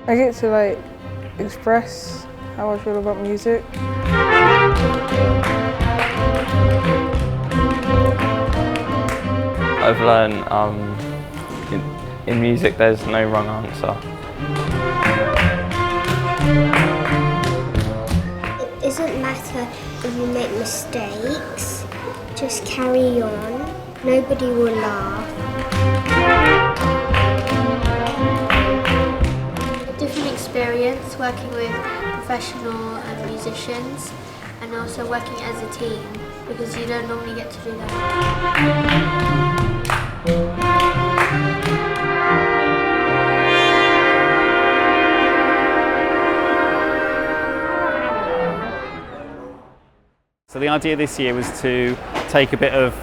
I get to like express how I feel about music. I've learned in music there's no wrong answer. It doesn't matter if you make mistakes, just carry on, nobody will laugh. A different experience working with professional musicians and also working as a team, because you don't normally get to do that. So the idea this year was to take a bit of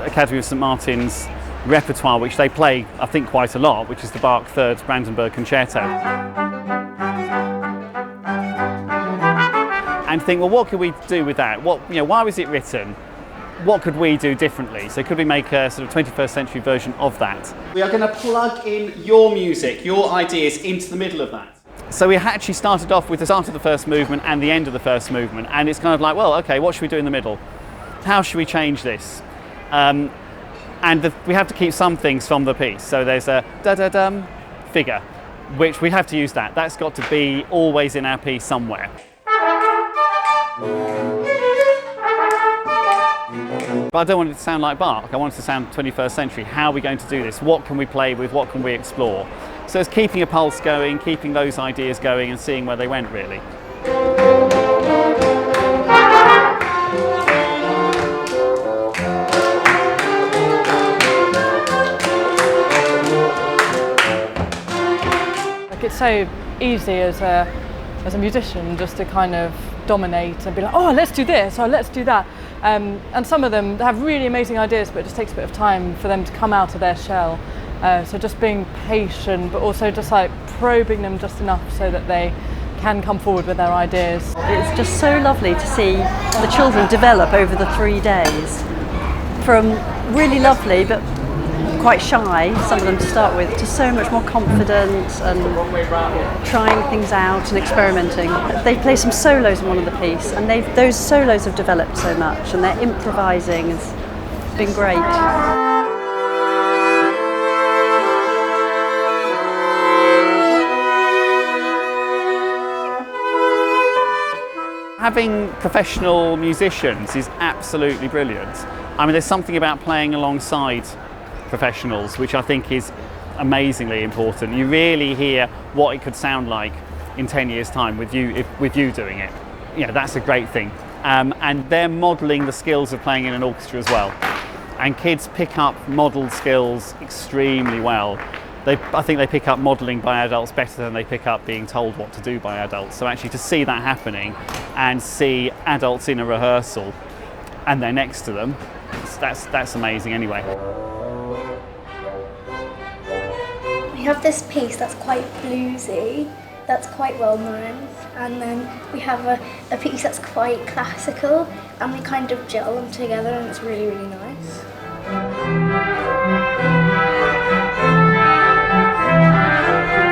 Academy of St Martin's repertoire, which they play, I think, quite a lot, which is the Bach Third Brandenburg Concerto, and think, well, what could we do with that? Why was it written? What could we do differently? So could we make a sort of 21st century version of that? We are going to plug in your music, your ideas into the middle of that. So we actually started off with the start of the first movement and the end of the first movement, and it's kind of like, well, okay, what should we do in the middle? How should we change this? We have to keep some things from the piece. So there's a da-da-dum figure, which we have to use that. That's got to be always in our piece somewhere. But I don't want it to sound like Bach. I want it to sound 21st century. How are we going to do this? What can we play with? What can we explore? So it's keeping a pulse going, keeping those ideas going and seeing where they went, really. Like, it's so easy as a musician just to kind of dominate and be like, oh, let's do this, or let's do that. And some of them have really amazing ideas, but it just takes a bit of time for them to come out of their shell. So just being patient, but also just like probing them just enough so that they can come forward with their ideas. It's just so lovely to see the children develop over the 3 days. From really lovely, but quite shy, some of them to start with, to so much more confidence and trying things out and experimenting. They play some solos in one of the pieces, and those solos have developed so much, and their improvising has been great. Having professional musicians is absolutely brilliant. I mean, there's something about playing alongside professionals which I think is amazingly important. You really hear what it could sound like in 10 years' time with you doing it. That's a great thing. And they're modelling the skills of playing in an orchestra as well. And kids pick up modelled skills extremely well. I think they pick up modelling by adults better than they pick up being told what to do by adults. So actually to see that happening and see adults in a rehearsal and they're next to them, that's amazing anyway. We have this piece that's quite bluesy, that's quite well known, and then we have a piece that's quite classical, and we kind of gel them together, and it's really, really nice.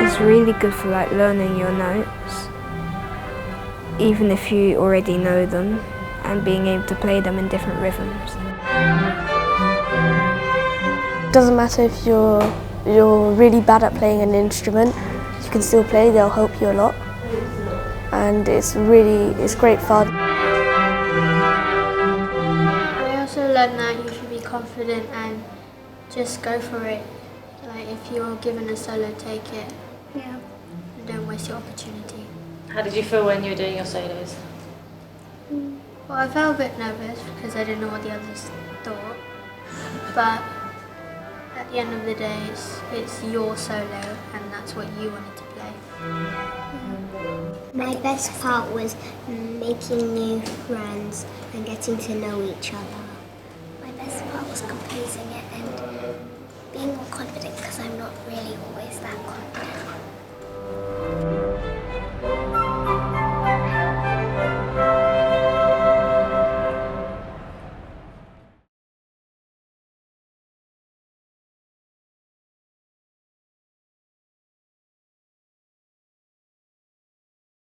It's really good for like learning your notes, even if you already know them, and being able to play them in different rhythms. It doesn't matter if you're really bad at playing an instrument, you can still play, they'll help you a lot, and it's great fun. I also learned that you should be confident and just go for it. Like, if you're given a solo, take it. Yeah. And don't waste your opportunity. How did you feel when you were doing your solos? Well, I felt a bit nervous because I didn't know what the others thought, but at the end of the day, it's your solo, and that's what you wanted to play. My best part was making new friends and getting to know each other. My best part was composing it.